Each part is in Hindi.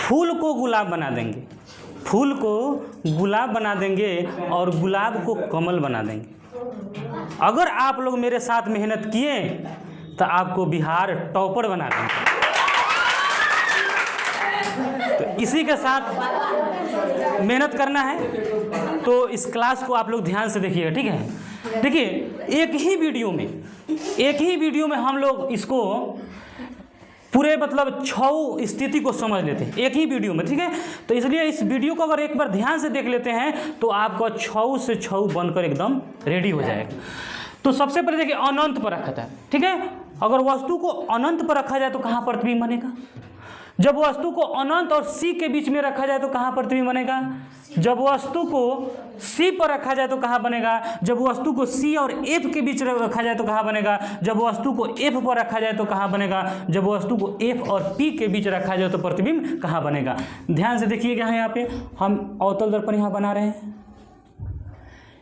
फूल को गुलाब बना देंगे, फूल को गुलाब बना देंगे और गुलाब को कमल बना देंगे। अगर आप लोग मेरे साथ मेहनत किए तो आपको बिहार टॉपर बना देंगे। तो इसी के साथ मेहनत करना है। तो इस क्लास को आप लोग ध्यान से देखिएगा, ठीक है। देखिए एक ही वीडियो में हम लोग इसको पूरे मतलब 6 स्थिति को समझ लेते हैं एक ही वीडियो में, ठीक है। तो इसलिए इस वीडियो को अगर एक बार ध्यान से देख लेते हैं तो आपका 6 से 6 बनकर एकदम रेडी हो जाएगा। तो सबसे पहले देखिए अनंत पर रखा था, ठीक है। अगर वस्तु को अनंत पर रखा जाए तो कहाँ प्रतिबिंब बनेगा? जब वस्तु को अनंत और सी के बीच में रखा जाए तो कहाँ प्रतिबिंब बनेगा? जब वस्तु को सी पर रखा जाए तो कहाँ बनेगा? जब वस्तु को सी और एफ के बीच रखा जाए तो कहाँ बनेगा? जब वस्तु को एफ पर रखा जाए तो कहाँ बनेगा? जब वस्तु को एफ और पी के बीच रखा जाए तो प्रतिबिंब कहाँ बनेगा? ध्यान से देखिएगा, यहाँ पे हम अवतल दर्पण यहाँ बना रहे हैं।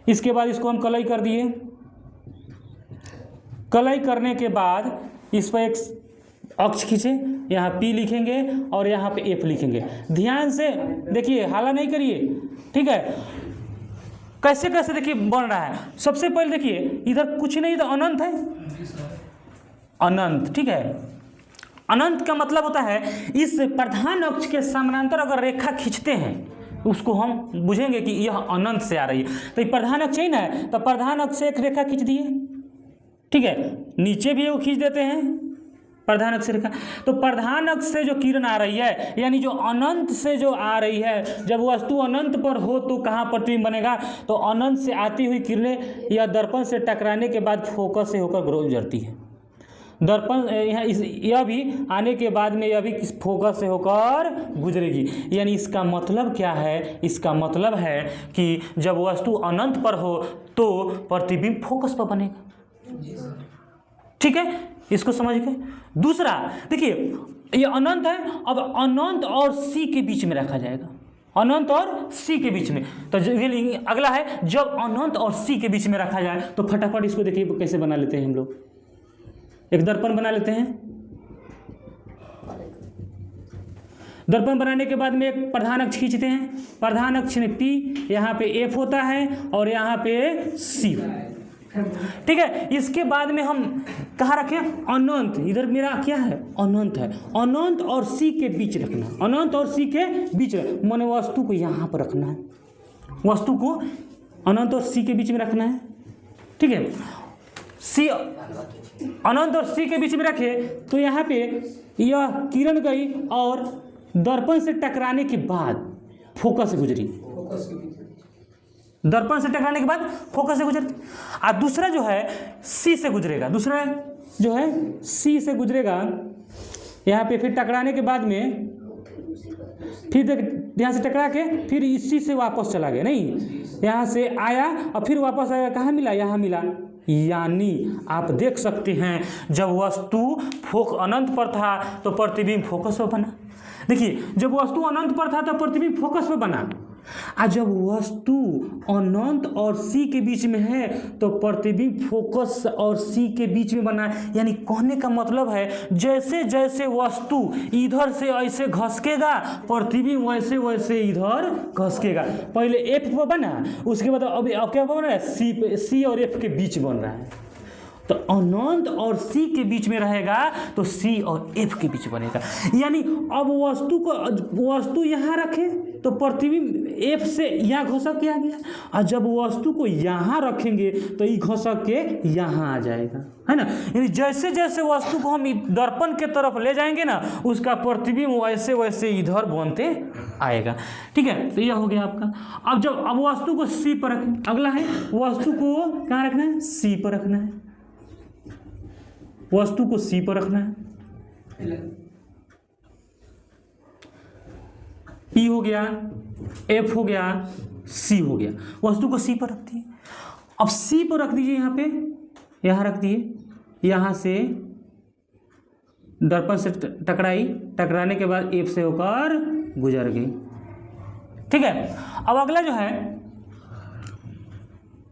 इसके बाद इसको हम कलई कर दिए। कलई करने के बाद इस पर एक अक्ष खींचे, यहाँ P लिखेंगे और यहाँ पे F लिखेंगे। ध्यान से देखिए, हाला नहीं करिए, ठीक है। कैसे कैसे देखिए बन रहा है। सबसे पहले देखिए इधर कुछ नहीं, इधर अनंत है, अनंत, ठीक है। अनंत का मतलब होता है इस प्रधान अक्ष के समानांतर अगर रेखा खींचते हैं उसको हम बुझेंगे कि यह अनंत से आ रही है। तो ये प्रधान अक्ष है ना, तो प्रधान अक्ष से एक रेखा खींच दिए, ठीक है। नीचे भी वो खींच देते हैं प्रधान अक्ष रेखा। तो प्रधान अक्ष से जो किरण आ रही है, यानी जो अनंत से जो आ रही है, जब वस्तु अनंत पर हो तो कहाँ प्रतिबिंब बनेगा? तो अनंत से आती हुई किरणें या दर्पण से टकराने के बाद फोकस से होकर गुजरती है। दर्पण यहाँ यह भी आने के बाद में यह भी फोकस से होकर गुजरेगी। यानी इसका मतलब क्या है? इसका मतलब है कि जब वस्तु अनंत पर हो तो प्रतिबिंब फोकस पर बनेगा, ठीक है। इसको समझ के दूसरा देखिए, ये अनंत है। अब अनंत और सी के बीच में रखा जाएगा, अनंत और सी के बीच में। तो अगला है जब अनंत और सी के बीच में रखा जाए तो फटाफट इसको देखिए कैसे बना लेते हैं हम लोग। एक दर्पण बना लेते हैं। दर्पण बनाने के बाद में एक प्रधान अक्ष खींचते हैं। प्रधान अक्ष में P, यहाँ पे F होता है और यहाँ पे C, ठीक है। इसके बाद में हम कहाँ रखें? अनंत। इधर मेरा क्या है? अनंत है। अनंत और सी के बीच रखना, अनंत और सी के बीच माने वस्तु को यहाँ पर रखना है, वस्तु को अनंत और सी के बीच में रखना है, ठीक है। सी अनंत और सी के बीच में रखे तो यहाँ पे यह किरण गई और दर्पण से टकराने के बाद फोकस से गुजरी, दर्पण से टकराने के बाद फोकस से गुजरती। और दूसरा जो है सी से गुजरेगा, दूसरा जो है सी से गुजरेगा यहाँ पे, फिर टकराने के बाद में फिर यहाँ से टकरा के फिर इसी से वापस चला गया, नहीं यहाँ से आया और फिर वापस आया, कहाँ मिला? यहाँ मिला। यानी आप देख सकते हैं जब वस्तु अनंत पर था तो प्रतिबिंब फोकस पर बना। देखिए जब वस्तु अनंत पर था तो प्रतिबिंब फोकस पर बना, और जब वस्तु अनंत और सी के बीच में है तो प्रतिबिंब फोकस और सी के बीच में बना। यानी कहने का मतलब है जैसे जैसे वस्तु इधर से ऐसे घसकेगा प्रतिबिंब वैसे वैसे इधर घसकेगा। पहले एफ पर बना, उसके बाद अब क्या बन रहा है? सी और एफ के बीच बन रहा है। तो अनंत और सी के बीच में रहेगा तो सी और एफ के बीच बनेगा। यानी अब वस्तु यहाँ रखे तो प्रतिबिंब एफ से यहाँ घसक के आ गया, और जब वस्तु को यहाँ रखेंगे तो ये घसक के यहाँ आ जाएगा, है ना। यानी जैसे जैसे वस्तु को हम दर्पण के तरफ ले जाएंगे ना उसका प्रतिबिंब वैसे वैसे इधर बनते आएगा, ठीक है। तो यह हो गया आपका। अब वस्तु को सी पर रखें। अगला है वस्तु को कहाँ रखना है? सी पर रखना है, वस्तु को सी पर रखना है। पी हो गया, एफ हो गया, सी हो गया। वस्तु को सी पर रख दिए। अब सी पर रख दीजिए, यहाँ पे यहाँ रख दिए, यहाँ से दर्पण से टकराई, टकराने के बाद एफ से होकर गुजर गई, ठीक है। अब अगला जो है,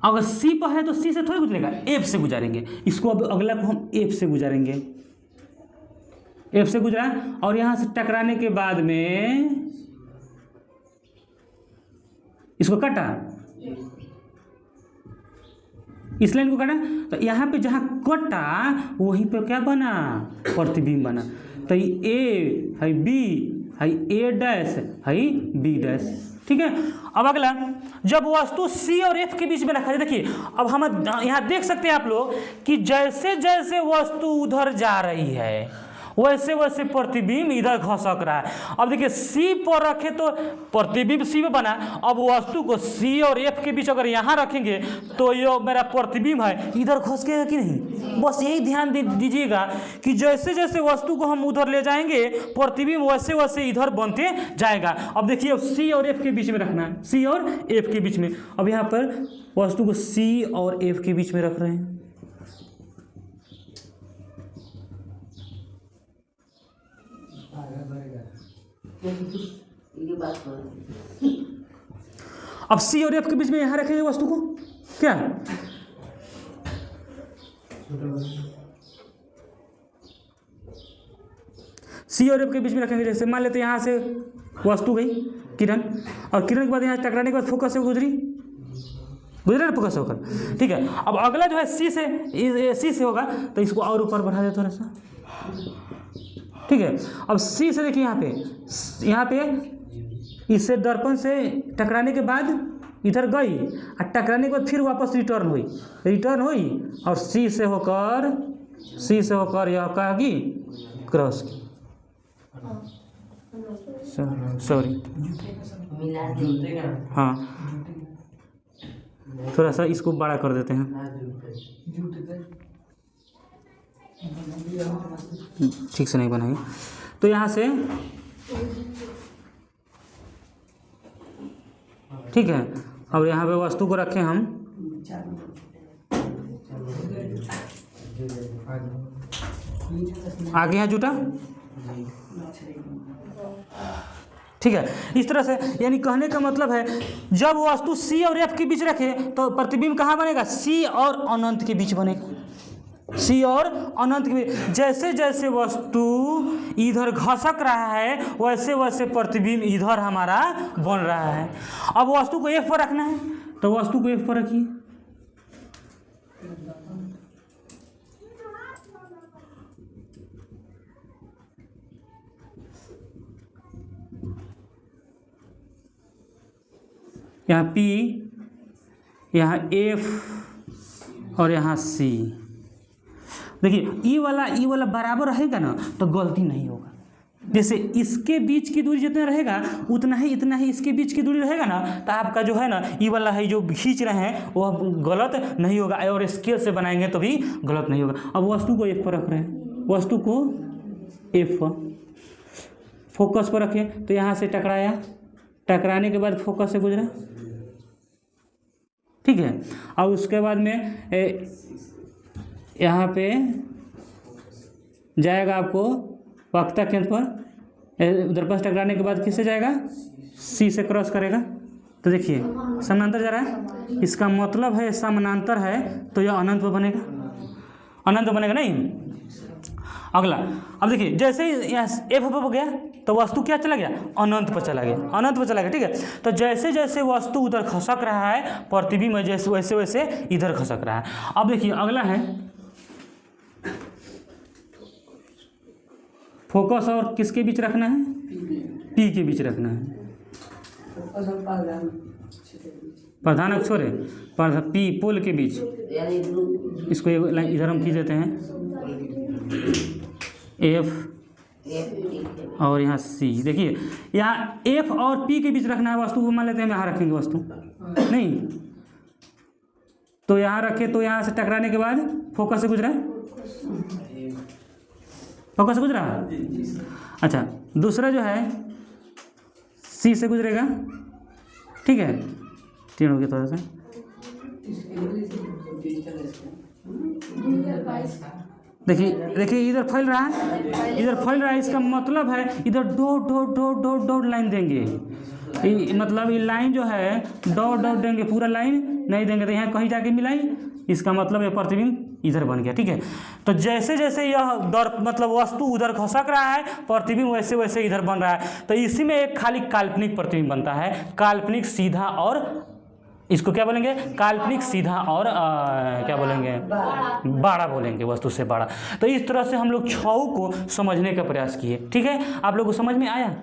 अगर सी पर है तो सी से थोड़ी गुजरेगा, एफ से गुजारेंगे इसको। अब अगला को हम एफ से गुजारेंगे, एफ से गुजरा और यहाँ से टकराने के बाद में इसको काटा, इस लाइन को काटा, तो यहाँ पे जहाँ कटा वहीं पे क्या बना, प्रतिबिंब बना। तो ए है बी है ए डैश है बी डैश, ठीक है। अब अगला, जब वस्तु सी और एफ के बीच में रखा है, देखिए अब हम यहाँ देख सकते हैं आप लोग कि जैसे जैसे वस्तु उधर जा रही है वैसे वैसे प्रतिबिंब इधर खसक रहा है। अब देखिए सी पर रखे तो प्रतिबिंब सी में बना, अब वस्तु को सी और एफ के बीच अगर यहाँ रखेंगे तो ये मेरा प्रतिबिंब है इधर खसकेगा कि नहीं। बस यही ध्यान दीजिएगा कि जैसे जैसे वस्तु को हम उधर ले जाएंगे प्रतिबिंब वैसे वैसे इधर बनते जाएगा। अब देखिए सी और एफ के बीच में रखना है, सी और एफ के बीच में। अब यहाँ पर वस्तु को सी और एफ के बीच में रख रहे हैं। अब सी और एफ के बीच में यहां रखेंगे वस्तु को, क्या सी और एफ के बीच में रखेंगे। जैसे मान लेते हैं यहां से वस्तु गई किरण, और किरण के बाद यहाँ टकराने के बाद फोकस से गुजरा ना फोकस होकर, ठीक है। अब अगला जो है सी से होगा, तो इसको और ऊपर बढ़ा दे थोड़ा सा, ठीक है। अब सी से देखिए यहाँ पे इससे दर्पण से टकराने के बाद इधर गई और टकराने के बाद फिर वापस रिटर्न हुई और सी से होकर यह कहा कि क्रॉस की, सॉरी हाँ, थोड़ा सा इसको बड़ा कर देते हैं, ठीक से नहीं बनाई। तो यहाँ से ठीक है। अब यहाँ पे वस्तु को रखें हम, आगे यहाँ जुटा, ठीक है। इस तरह से यानी कहने का मतलब है जब वस्तु सी और एफ के बीच रखे तो प्रतिबिंब कहाँ बनेगा, सी और अनंत के बीच बनेगा, सी और अनंत के बीच। जैसे जैसे वस्तु इधर घसक रहा है वैसे वैसे प्रतिबिंब इधर हमारा बन रहा है। अब वस्तु को एफ पर रखना है, तो वस्तु को एफ पर रखिए, यहाँ P, यहाँ F और यहाँ C। देखिए ई वाला बराबर रहेगा ना तो गलती नहीं होगा। जैसे इसके बीच की दूरी जितना रहेगा इतना ही इसके बीच की दूरी रहेगा ना, तो आपका जो है ना ई वाला है जो खींच रहे हैं वह गलत नहीं होगा, और स्केल से बनाएंगे तो भी गलत नहीं होगा। अब वस्तु को F पर रख रहे हैं, वस्तु को F पर फोकस पर रखें, तो यहाँ से टकराया, टकराने के बाद फोकस से गुजरा, ठीक है। और उसके बाद में यहाँ पे जाएगा आपको वक्रता केंद्र पर, दर्पण से टकराने के बाद किससे जाएगा, सी से क्रॉस करेगा। तो देखिए समानांतर जा रहा है, इसका मतलब है समानांतर है तो यह अनंत पर बनेगा, अनंत पर बनेगा नहीं। अगला, अब देखिए जैसे ही यहाँ एफ पर गया तो वस्तु क्या चला गया, अनंत पर चला गया, अनंत पर चला गया, ठीक है। तो जैसे जैसे वस्तु उधर खसक रहा है प्रतिबिंब जैसे वैसे वैसे इधर खसक रहा है। अब देखिए अगला है फोकस और किसके बीच रखना है, पी के बीच रखना है, प्रधान अक्षर है पी पोल के बीच, इसको इधर हम खींच देते हैं एफ और यहाँ सी। देखिए यहाँ एफ और पी के बीच रखना है वस्तु को, मान लेते हैं यहाँ रखेंगे वस्तु नहीं, तो यहाँ रखे तो यहाँ से टकराने के बाद फोकस से गुजरा, फोकस से गुजरा। अच्छा दूसरा जो है सी से गुजरेगा, ठीक है, तीन हो गया थोड़ा सा। देखिए इधर फैल रहा है, इधर फैल रहा है, इसका मतलब है इधर dot dot dot dot dot line देंगे, मतलब ये लाइन जो है डॉट डॉट देंगे, पूरा लाइन नहीं देंगे। तो यहाँ कहीं जाके मिलाई, इसका मतलब है प्रतिबिंब इधर बन गया, ठीक है। तो जैसे जैसे यह मतलब वस्तु उधर खसक रहा है, प्रतिबिंब वैसे वैसे इधर बन रहा है। तो इसी में एक खाली काल्पनिक प्रतिबिंब बनता है, काल्पनिक सीधा और इसको क्या बोलेंगे, काल्पनिक सीधा और क्या बोलेंगे, बड़ा बोलेंगे, वस्तु से बड़ा। तो इस तरह से हम लोग छऊ को समझने का प्रयास किए, ठीक है। आप लोगों को समझ में आया?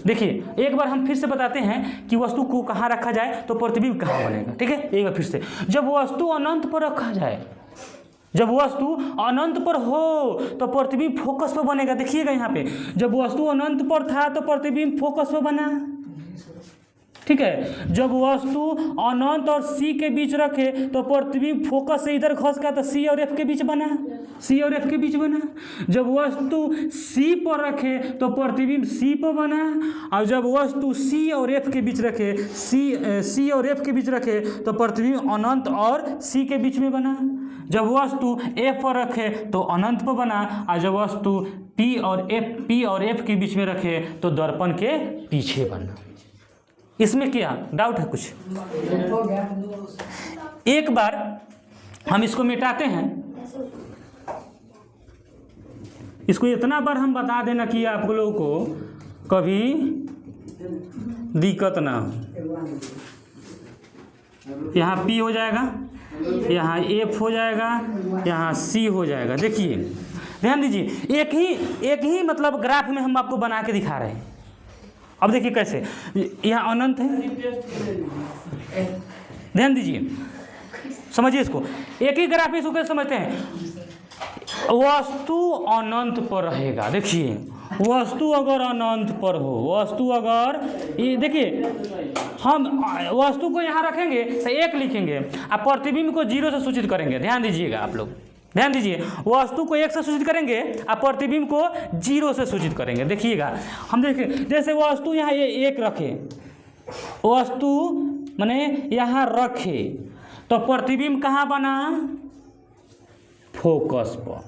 देखिए एक बार हम फिर से बताते हैं कि वस्तु को कहाँ रखा जाए तो प्रतिबिंब कहाँ बनेगा, ठीक है। एक बार फिर से, जब वस्तु अनंत पर रखा जाए, जब वस्तु अनंत पर हो तो प्रतिबिंब फोकस पर बनेगा। देखिएगा यहाँ पे, जब वस्तु अनंत पर था तो प्रतिबिंब फोकस पर बना, ठीक है। जब वस्तु अनंत और सी के बीच रखे तो प्रतिबिंब फोकस से इधर खस का तो सी और एफ के बीच बना, सी और एफ के बीच बना। जब वस्तु सी पर रखे तो प्रतिबिंब सी पर बना, और जब वस्तु सी और एफ के बीच रखे, सी और एफ के बीच रखे तो प्रतिबिंब अनंत और सी के बीच में बना। जब वस्तु एफ पर रखे तो अनंत पर बना, और जब वस्तु पी और एफ के बीच में रखे तो दर्पण के पीछे बना। इसमें क्या डाउट है कुछ? एक बार हम इसको मिटाते हैं, इसको इतना बार हम बता देना कि आप लोगों को कभी दिक्कत ना हो। यहाँ P हो जाएगा, यहाँ F हो जाएगा, यहाँ C हो जाएगा। देखिए ध्यान दीजिए, एक ही मतलब ग्राफ में हम आपको बना के दिखा रहे हैं। अब देखिए कैसे, यहाँ अनंत है, ध्यान दीजिए, समझिए इसको। एक ही ग्राफ में इसको कैसे समझते हैं? वस्तु अनंत पर रहेगा। देखिए वस्तु अगर अनंत पर हो, वस्तु अगर ये देखिए, हम वस्तु को यहाँ रखेंगे तो 1 लिखेंगे, और प्रतिबिंब को 0 से सूचित करेंगे। ध्यान दीजिएगा आप लोग, ध्यान दीजिए, वस्तु को 1 से सूचित करेंगे और प्रतिबिंब को 0 से सूचित करेंगे। देखिएगा हम देखें, जैसे वस्तु यहाँ 1 रखे, वस्तु माने यहाँ रखे तो प्रतिबिंब कहाँ बना? फोकस पर।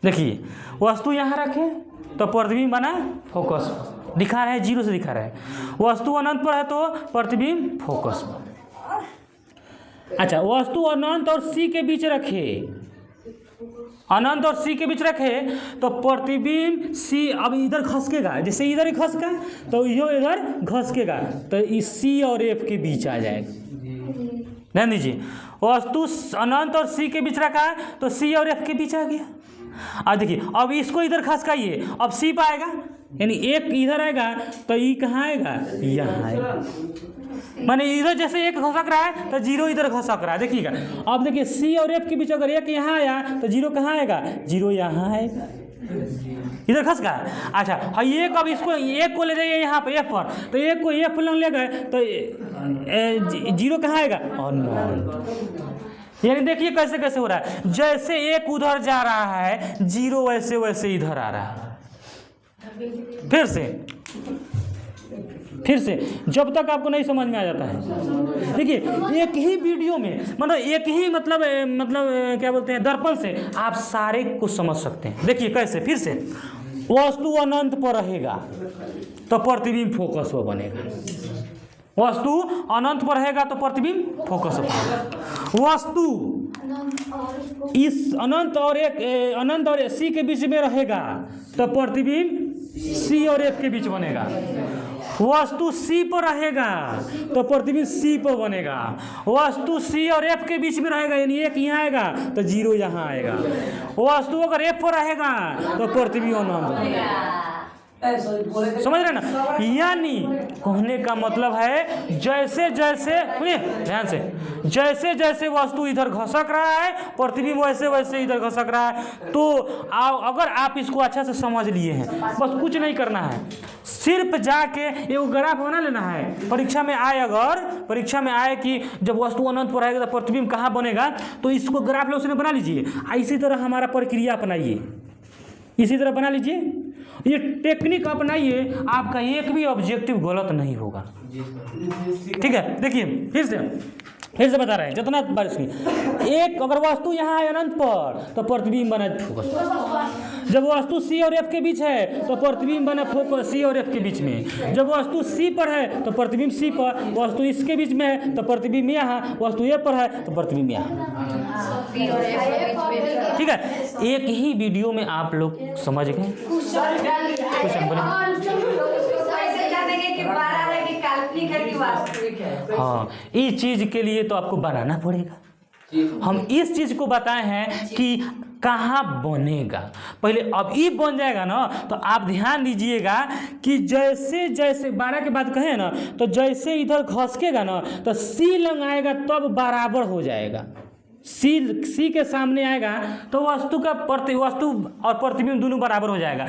देखिए वस्तु यहाँ रखे तो प्रतिबिंब बना फोकस पर, दिखा रहा है 0 से दिखा रहा है। वस्तु अनंत पर है तो प्रतिबिंब फोकस पर। अच्छा, वस्तु अनंत और सी के बीच रखे, अनंत और सी के बीच रखे तो प्रतिबिंब सी अब इधर खसकेगा, जैसे इधर ही खसका तो यो इधर घसकेगा, तो इस सी और एफ के बीच आ जाएगा। ध्यान दीजिए, वस्तु अनंत और सी के बीच रखा है तो सी और एफ के बीच आ गया। अब देखिए, अब इसको इधर खसकाइए, अब सी पाएगा, यानी 1 इधर आएगा तो ई कहाँ आएगा? यहाँ आएगा। माने इधर जैसे 1 खसक रहा है तो 0 इधर खसक रहा है। देखिएगा, अब देखिए सी और एफ के बीच अगर 1 यहाँ आया तो 0 कहाँ आएगा? 0 यहाँ आएगा, इधर खस का। अच्छा, हाँ 1 अब इसको 1 को ले जाइए यहाँ पे एफ पर, तो 1 को एफ ले गए तो 0 कहाँ आएगा? अनंत। यानी देखिए कैसे कैसे हो रहा है, जैसे 1 उधर जा रहा है 0 वैसे वैसे इधर आ रहा है। फिर से जब तक आपको नहीं समझ में आ जाता है, देखिए एक ही वीडियो में मतलब एक ही मतलब क्या बोलते हैं, दर्पण से आप सारे को समझ सकते हैं। देखिए कैसे, फिर से वस्तु अनंत पर रहेगा तो प्रतिबिंब फोकस पर बनेगा। वस्तु अनंत पर रहेगा तो प्रतिबिंब फोकस पर बनेगा। वस्तु इस अनंत और सी के बीच में रहेगा तो प्रतिबिंब सी और एफ के बीच बनेगा। वस्तु सी पर रहेगा तो प्रतिबिंब सी पर बनेगा। वस्तु सी और एफ के बीच में रहेगा, यानी 1 यहाँ आएगा तो 0 यहाँ आएगा। वस्तु अगर एफ पर रहेगा तो प्रतिबिंब अनंत बनेगा। समझ रहे ना? यानी कहने का मतलब है जैसे जैसे, सुनिए ध्यान से, जैसे जैसे वस्तु इधर घसक रहा है प्रतिबिंब वैसे वैसे इधर घसक रहा है। तो अगर आप इसको अच्छा से समझ लिए हैं, बस कुछ नहीं करना है, सिर्फ जाके एक ग्राफ बना लेना है। परीक्षा में आए, अगर परीक्षा में आए कि जब वस्तु अनंत पर आएगा तो प्रतिबिंब कहाँ बनेगा, तो इसको ग्राफ लो उसने बना लीजिए। इसी तरह हमारा प्रक्रिया अपनाइए, इसी तरह बना लीजिए, ये टेक्निक अपनाइए, आपका एक भी ऑब्जेक्टिव गलत नहीं होगा। ठीक है, देखिए फिर से बता रहे हैं, जितना बार इसकी एक अगर वस्तु यहाँ है अनंत पर तो प्रतिबिंब बना फोकस। जब वस्तु सी और एफ के बीच है तो प्रतिबिंब बना फोकस सी और एफ के बीच में। जब वस्तु सी पर है तो प्रतिबिंब सी पर, वस्तु इसके बीच में है तो प्रतिबिंब यहाँ, वस्तु ए पर है तो प्रतिबिंब यहाँ। ठीक है, एक ही वीडियो में आप लोग समझ गए। कुछ हम बोले हाँ, इस चीज के लिए तो आपको बनाना पड़ेगा। हम इस चीज को बताए हैं कि कहाँ बनेगा पहले, अब ये बन जाएगा ना तो आप ध्यान दीजिएगा कि जैसे जैसे 12 के बाद कहें ना तो जैसे इधर खसकेगा ना तो सी लंग आएगा तब बराबर हो जाएगा। सी के सामने आएगा तो वस्तु का वस्तु और प्रतिबिंब दोनों बराबर हो जाएगा।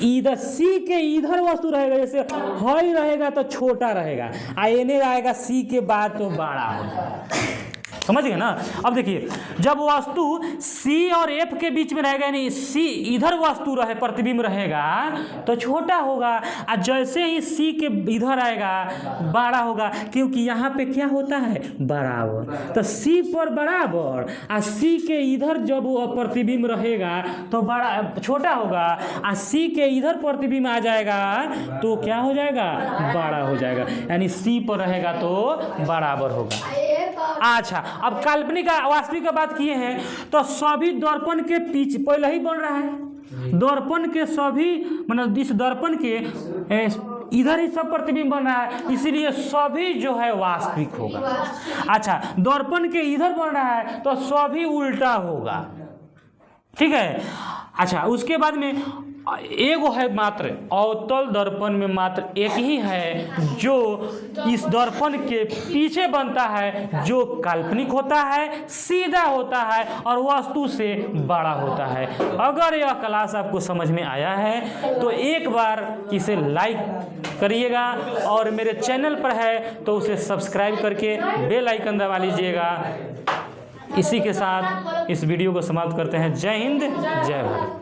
इधर सी के इधर वस्तु रहेगा, जैसे हाई रहेगा तो छोटा रहेगा, एने आएगा सी के बाद तो बड़ा हो जाएगा। समझ गए ना। अब देखिए, जब वस्तु सी और एफ के बीच में रहेगा, यानी सी इधर वस्तु रहे प्रतिबिंब रहेगा तो छोटा होगा, और जैसे ही सी के इधर आएगा बड़ा होगा, क्योंकि यहाँ पे क्या होता है बराबर। तो सी पर बराबर और सी के इधर जब वो प्रतिबिंब रहेगा तो बड़ा छोटा होगा, और सी के इधर प्रतिबिंब आ जाएगा तो क्या हो जाएगा बड़ा हो जाएगा, यानी सी पर रहेगा तो बराबर होगा। अच्छा, अब काल्पनिक वास्तविक का बात किए हैं तो सभी दर्पण के पीछे पहले ही बन रहा है। दर्पण के सभी मतलब इस दर्पण के इधर ही सब प्रतिबिंब बन रहा है, इसीलिए सभी जो है वास्तविक होगा। अच्छा, दर्पण के इधर बन रहा है तो सभी उल्टा होगा। ठीक है। अच्छा, उसके बाद में एगो है मात्र अवतल दर्पण में मात्र एक ही है जो इस दर्पण के पीछे बनता है, जो काल्पनिक होता है, सीधा होता है और वस्तु से बड़ा होता है। अगर यह क्लास आपको समझ में आया है तो एक बार इसे लाइक करिएगा, और मेरे चैनल पर है तो उसे सब्सक्राइब करके बेल आइकन दबा लीजिएगा। इसी के साथ इस वीडियो को समाप्त करते हैं। जय हिंद, जय भारत।